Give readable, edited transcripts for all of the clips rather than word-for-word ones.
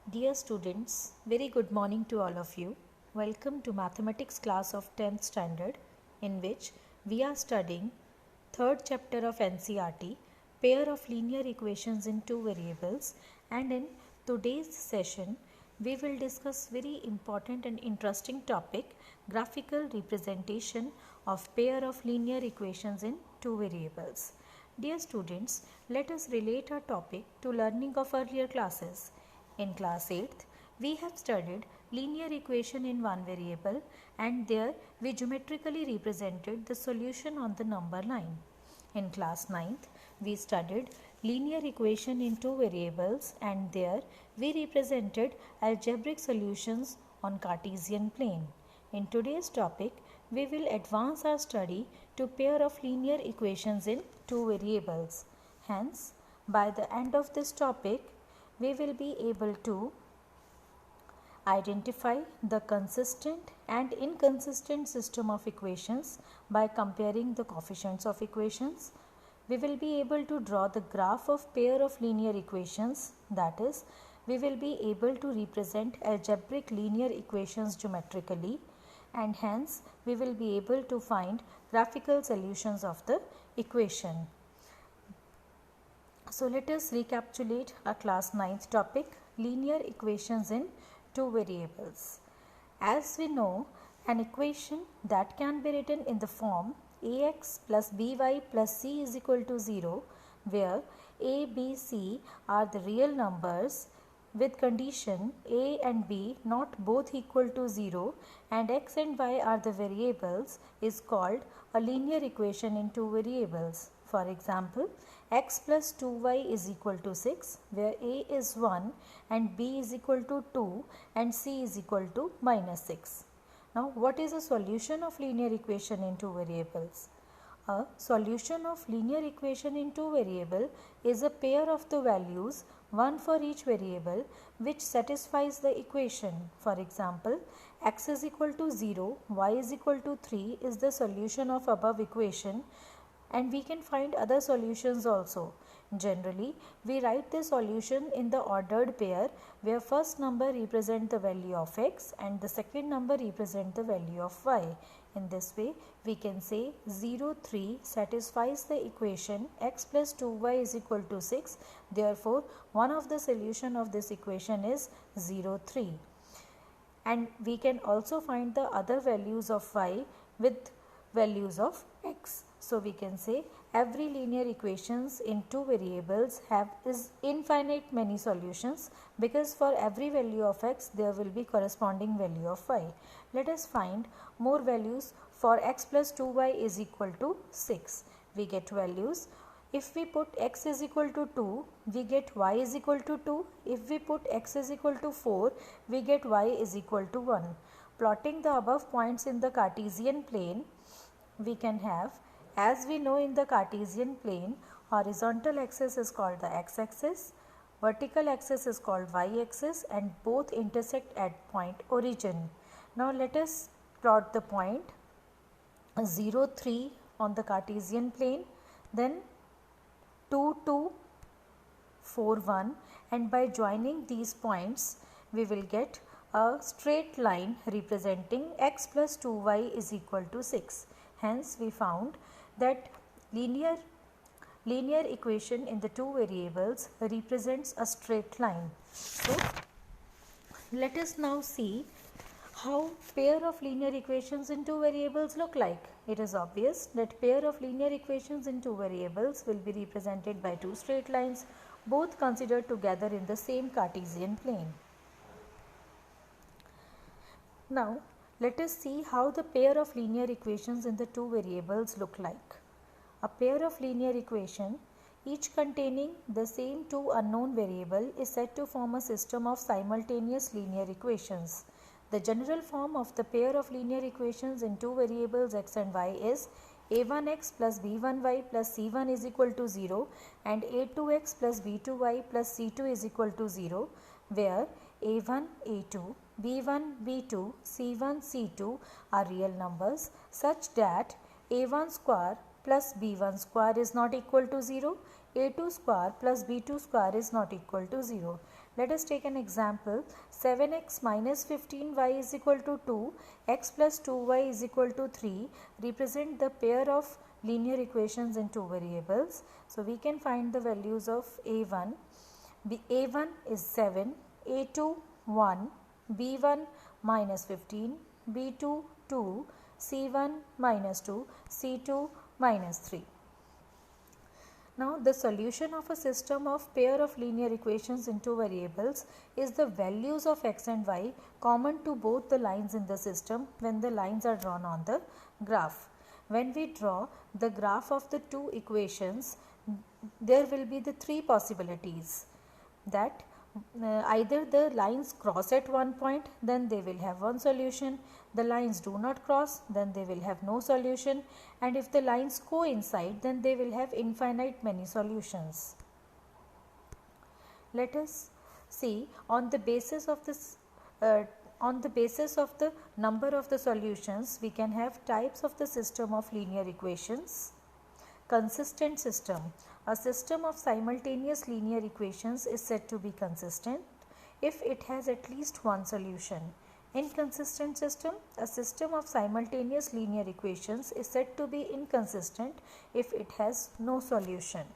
Dear students, very good morning to all of you. Welcome to mathematics class of 10th standard in which we are studying third chapter of NCERT, pair of linear equations in two variables, and in today's session we will discuss very important and interesting topic, graphical representation of pair of linear equations in two variables. Dear students, let us relate our topic to learning of earlier classes. In class 8th, we have studied linear equation in one variable and there we geometrically represented the solution on the number line. In class 9th, we studied linear equation in two variables and there we represented algebraic solutions on Cartesian plane. In today's topic, we will advance our study to pair of linear equations in two variables. Hence, by the end of this topic, we will be able to identify the consistent and inconsistent system of equations by comparing the coefficients of equations. We will be able to draw the graph of pair of linear equations, that is, we will be able to represent algebraic linear equations geometrically, and hence we will be able to find graphical solutions of the equation. So let us recapitulate our class 9th topic, linear equations in two variables. As we know, an equation that can be written in the form ax plus by plus c is equal to 0, where a, b, c are the real numbers with condition a and b not both equal to 0 and x and y are the variables is called a linear equation in two variables. For example, x plus 2y is equal to 6, where a is 1 and b is equal to 2 and c is equal to minus 6. Now, what is a solution of linear equation in two variables? A solution of linear equation in two variable is a pair of the values, one for each variable, which satisfies the equation. For example, x is equal to 0, y is equal to 3 is the solution of above equation, and we can find other solutions also. Generally, we write the solution in the ordered pair where first number represent the value of x and the second number represent the value of y. In this way, we can say 0, 3 satisfies the equation x plus 2y is equal to 6. Therefore, one of the solution of this equation is 0, 3. And we can also find the other values of y with values of x. So we can say every linear equations in two variables is infinite many solutions, because for every value of x there will be corresponding value of y. Let us find more values for x plus 2y is equal to 6. We get values. If we put x is equal to 2, we get y is equal to 2. If we put x is equal to 4, we get y is equal to 1. Plotting the above points in the Cartesian plane, we can have, as we know in the Cartesian plane, horizontal axis is called the x-axis, vertical axis is called y-axis, and both intersect at point origin. Now let us plot the point 0, 3 on the Cartesian plane, then 2, 2, 4, 1, and by joining these points we will get a straight line representing x plus 2y is equal to 6. Hence, we found that linear equation in the two variables represents a straight line. So, let us now see how pair of linear equations in two variables look like. It is obvious that pair of linear equations in two variables will be represented by two straight lines, both considered together in the same Cartesian plane. Now, let us see how the pair of linear equations in the two variables look like. A pair of linear equation, each containing the same two unknown variable, is said to form a system of simultaneous linear equations. The general form of the pair of linear equations in two variables x and y is a1x plus b1y plus c1 is equal to 0 and a2x plus b2y plus c2 is equal to 0, where a1, a2, b1, b2, c1, c2 are real numbers such that a1 square plus b1 square is not equal to 0, a2 square plus b2 square is not equal to 0. Let us take an example. 7x minus 15y is equal to 2, x plus 2y is equal to 3 represent the pair of linear equations in two variables. So we can find the values of a1. a1 is 7, a2 1, b1 minus 15, b2 2, c1 minus 2, c2 minus 3. Now the solution of a system of pair of linear equations in two variables is the values of x and y common to both the lines in the system when the lines are drawn on the graph. When we draw the graph of the two equations, there will be the three possibilities that either the lines cross at one point, then they will have one solution. The lines do not cross, then they will have no solution. And if the lines coincide, then they will have infinite many solutions. Let us see on the basis of this on the basis of the number of the solutions, we can have types of the system of linear equations. Consistent system. A system of simultaneous linear equations is said to be consistent if it has at least one solution. Inconsistent system. A system of simultaneous linear equations is said to be inconsistent if it has no solution.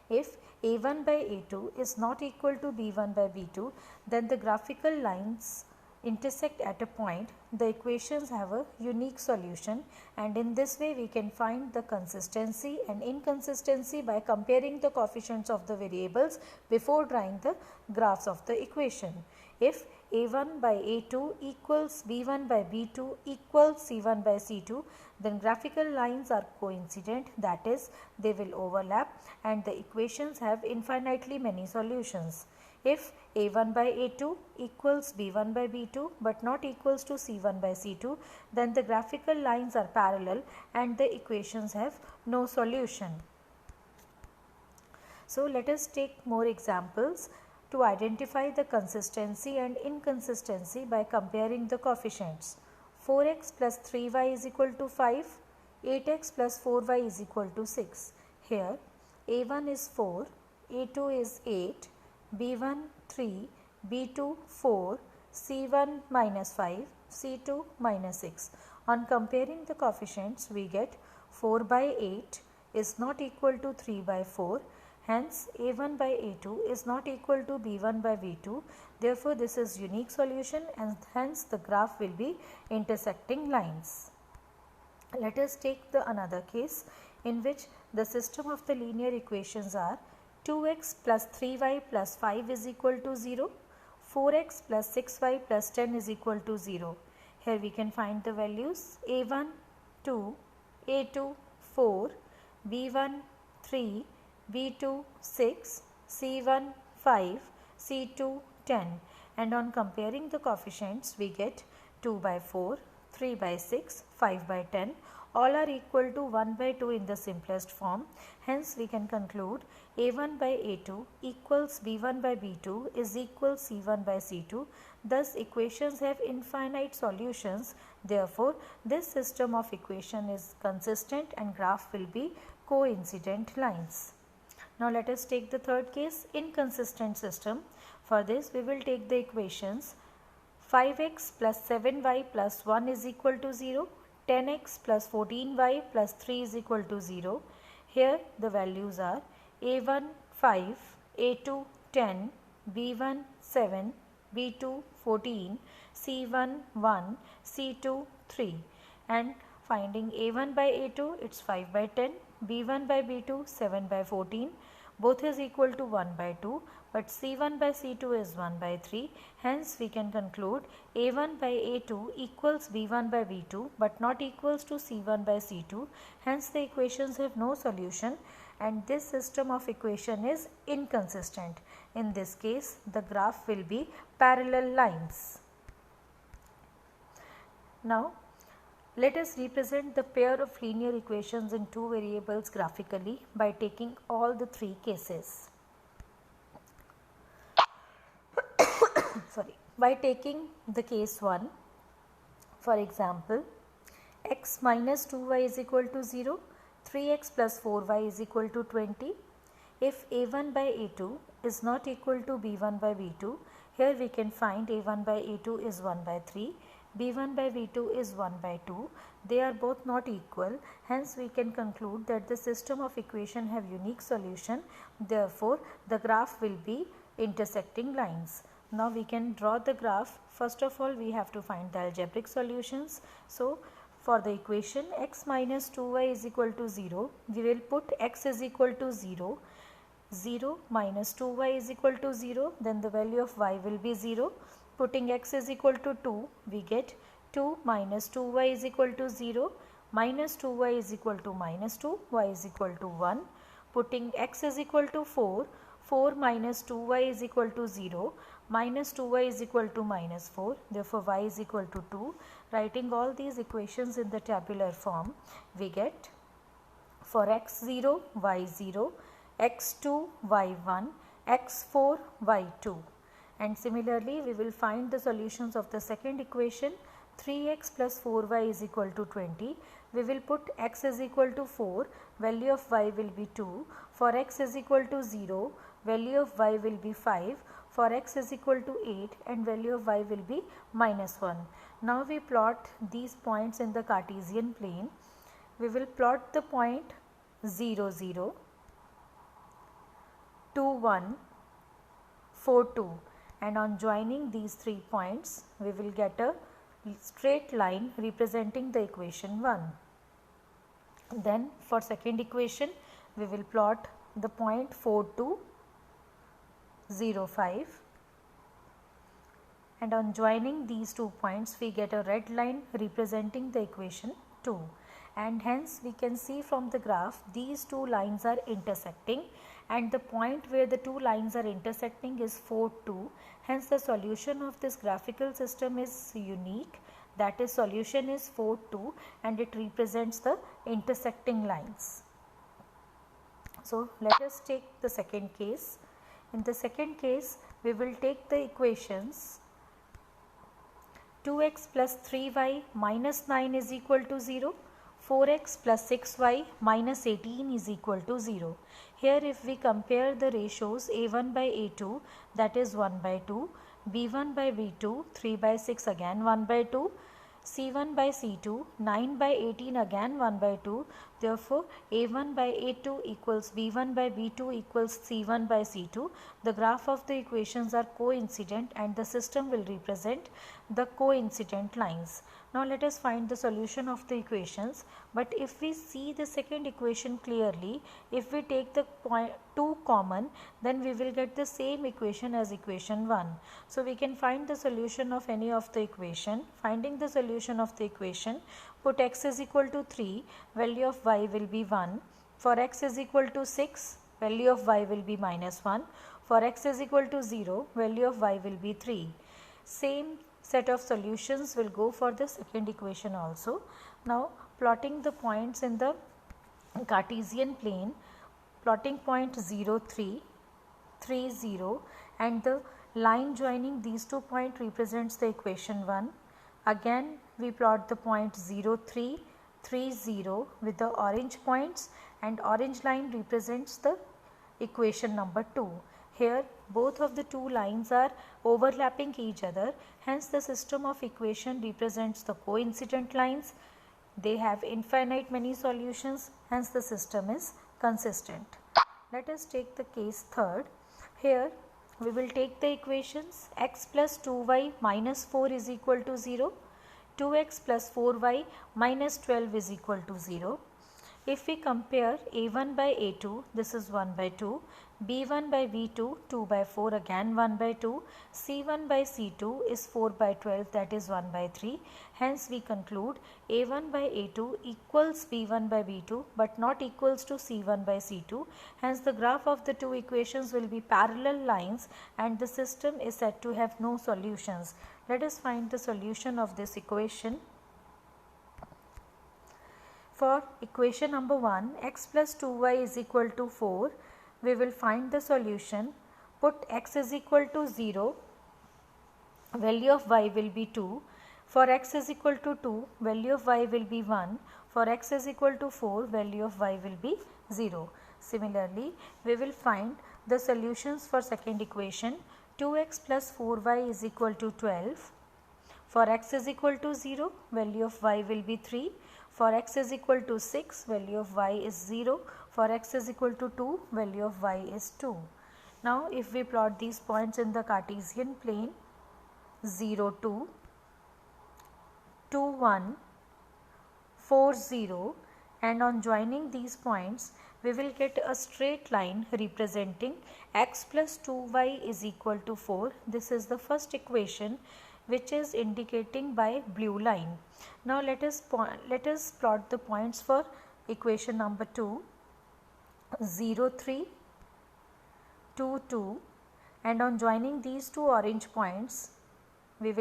If a1 by a2 is not equal to b1 by b2, then the graphical lines intersect at a point, the equations have a unique solution, and in this way we can find the consistency and inconsistency by comparing the coefficients of the variables before drawing the graphs of the equation. If a1 by a2 equals b1 by b2 equals c1 by c2, then graphical lines are coincident, that is, they will overlap and the equations have infinitely many solutions. If a1 by a2 equals b1 by b2 but not equals to c1 by c2, then the graphical lines are parallel and the equations have no solution. So let us take more examples to identify the consistency and inconsistency by comparing the coefficients. 4x plus 3y is equal to 5, 8x plus 4y is equal to 6. Here a1 is 4, a2 is 8, b1 3, b2 4, c1 minus 5, c2 minus 6. On comparing the coefficients, we get 4 by 8 is not equal to 3 by 4. Hence, a1 by a2 is not equal to b1 by b2. Therefore, this is unique solution and hence the graph will be intersecting lines. Let us take another case in which the system of the linear equations are 2x plus 3y plus 5 is equal to 0, 4x plus 6y plus 10 is equal to 0. Here we can find the values a1 2, a2 4, b1 3, b2 6, c1 5, c2 10, and on comparing the coefficients we get 2 by 4, 3 by 6, 5 by 10, all are equal to 1 by 2 in the simplest form. Hence we can conclude a1 by a2 equals b1 by b2 is equal c1 by c2. Thus equations have infinite solutions. Therefore this system of equation is consistent and graph will be coincident lines. Now let us take the third case, inconsistent system. For this we will take the equations 5x plus 7y plus 1 is equal to 0, 10x plus 14y plus 3 is equal to 0. Here the values are a1 5, a2 10, b1 7, b2 14, c1 1, c2 3, and finding a1 by a2 it's 5 by 10, b1 by b2 7 by 14, both is equal to 1 by 2, but c1 by c2 is 1 by 3. Hence we can conclude a1 by a2 equals b1 by b2 but not equals to c1 by c2. Hence the equations have no solution and this system of equation is inconsistent. In this case the graph will be parallel lines. Now let us represent the pair of linear equations in two variables graphically by taking all the three cases. By taking the case 1, for example, x minus 2y is equal to 0, 3x plus 4y is equal to 20. If a1 by a2 is not equal to b1 by b2, here we can find a1 by a2 is 1 by 3, b1 by b2 is 1 by 2. They are both not equal. Hence, we can conclude that the system of equation have unique solution. Therefore, the graph will be intersecting lines. Now, we can draw the graph. First of all, we have to find the algebraic solutions. So, for the equation x minus 2y is equal to 0, we will put x is equal to 0. 0 minus 2y is equal to 0, then the value of y will be 0. Putting x is equal to 2, we get 2 minus 2y is equal to 0, minus 2y is equal to minus 2, y is equal to 1. Putting x is equal to 4, 4 minus 2y is equal to 0, minus 2y is equal to minus 4, therefore y is equal to 2. Writing all these equations in the tabular form, we get for x0, y0, x2, y1, x4, y2. And similarly, we will find the solutions of the second equation. 3x plus 4y is equal to 20. We will put x is equal to 4, value of y will be 2. For x is equal to 0, value of y will be 5. For x is equal to 8 and value of y will be minus 1. Now we plot these points in the Cartesian plane. We will plot the point 0, 0, 2, 1, 4, 2, and on joining these 3 points, we will get a straight line representing the equation 1. Then for second equation, we will plot the point 4, 2, 0, 5, and on joining these 2 points, we get a red line representing the equation 2. And hence we can see from the graph these 2 lines are intersecting, and the point where the 2 lines are intersecting is 4, 2. Hence the solution of this graphical system is unique, that is solution is 4, 2, and it represents the intersecting lines. So let us take the second case. In the second case, we will take the equations 2x plus 3y minus 9 is equal to 0. 4x plus 6y minus 18 is equal to 0. Here if we compare the ratios a1 by a2, that is 1 by 2, b1 by b2, 3 by 6 again 1 by 2, c1 by c2, 9 by 18 again 1 by 2. Therefore, a1 by a2 equals b1 by b2 equals c1 by c2. The graph of the equations are coincident and the system will represent the coincident lines. Now let us find the solution of the equations. But if we see the second equation clearly, if we take the point 2 common, then we will get the same equation as equation 1. So we can find the solution of any of the equation. Finding the solution of the equation, put x is equal to 3, value of y will be 1. For x is equal to 6, value of y will be minus 1. For x is equal to 0, value of y will be 3. Same set of solutions will go for the second equation also. Now plotting the points in the Cartesian plane, plotting point 0, 3, 3, 0, and the line joining these 2 points represents the equation 1. Again we plot the point 0, 3, 3, 0 with the orange points, and orange line represents the equation number 2. Here both of the 2 lines are overlapping each other, hence the system of equation represents the coincident lines. They have infinite many solutions, hence the system is consistent. Let us take the case third. Here we will take the equations x plus 2y minus 4 is equal to 0, 2x plus 4y minus 12 is equal to 0. If we compare a1 by a2, this is 1 by 2, b1 by b2, 2 by 4 again 1 by 2, c1 by c2 is 4 by 12, that is 1 by 3. Hence we conclude a1 by a2 equals b1 by b2 but not equals to c1 by c2. Hence the graph of the 2 equations will be parallel lines and the system is said to have no solutions. Let us find the solution of this equation. For equation number 1, x plus 2y is equal to 4, we will find the solution. Put x is equal to 0, value of y will be 2. For x is equal to 2, value of y will be 1. For x is equal to 4, value of y will be 0. Similarly, we will find the solutions for second equation. 2x plus 4y is equal to 12. For x is equal to 0, value of y will be 3. For x is equal to 6, value of y is 0. For x is equal to 2, value of y is 2. Now, if we plot these points in the Cartesian plane, 0, 2, 2, 1, 4, 0, and on joining these points, we will get a straight line representing x plus 2y is equal to 4. This is the first equation which is indicating by blue line. Now let us plot the points for equation number 2, 0, 3, 2, 2, and on joining these two orange points, we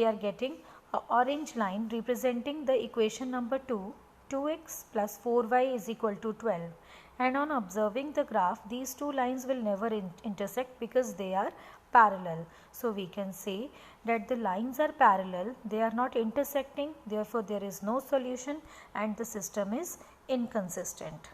are getting an orange line representing the equation number 2, 2x plus 4y is equal to 12, and on observing the graph, these two lines will never intersect because they are parallel. So we can say that the lines are parallel, they are not intersecting, therefore there is no solution and the system is inconsistent.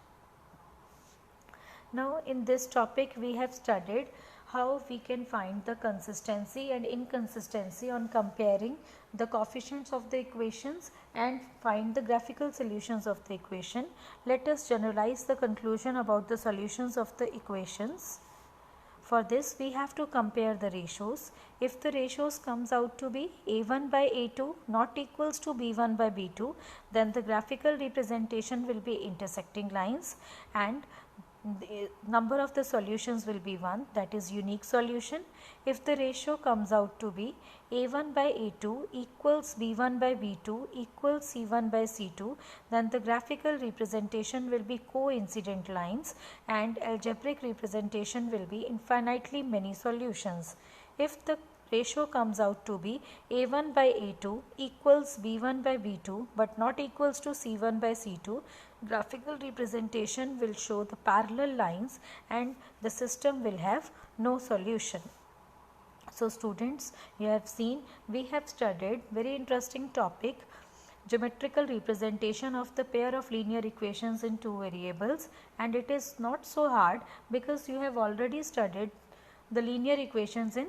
Now in this topic we have studied how we can find the consistency and inconsistency on comparing the coefficients of the equations and find the graphical solutions of the equation. Let us generalize the conclusion about the solutions of the equations. For this we have to compare the ratios. If the ratios comes out to be a1 by a2 not equals to b1 by b2, then the graphical representation will be intersecting lines and the number of the solutions will be 1, that is unique solution. If the ratio comes out to be a1 by a2 equals b1 by b2 equals c1 by c2, then the graphical representation will be coincident lines and algebraic representation will be infinitely many solutions. If the ratio comes out to be a1 by a2 equals b1 by b2 but not equals to c1 by c2, graphical representation will show the parallel lines and the system will have no solution. So students, you have seen we have studied very interesting topic, geometrical representation of the pair of linear equations in two variables, and it is not so hard because you have already studied the linear equations in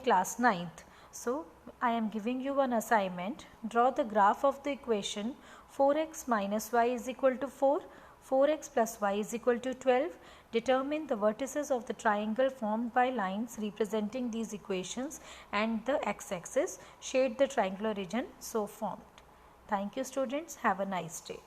class 9th. So I am giving you one assignment. Draw the graph of the equation 4x minus y is equal to 4, 4x plus y is equal to 12. Determine the vertices of the triangle formed by lines representing these equations and the x-axis. Shade the triangular region so formed. Thank you students. Have a nice day.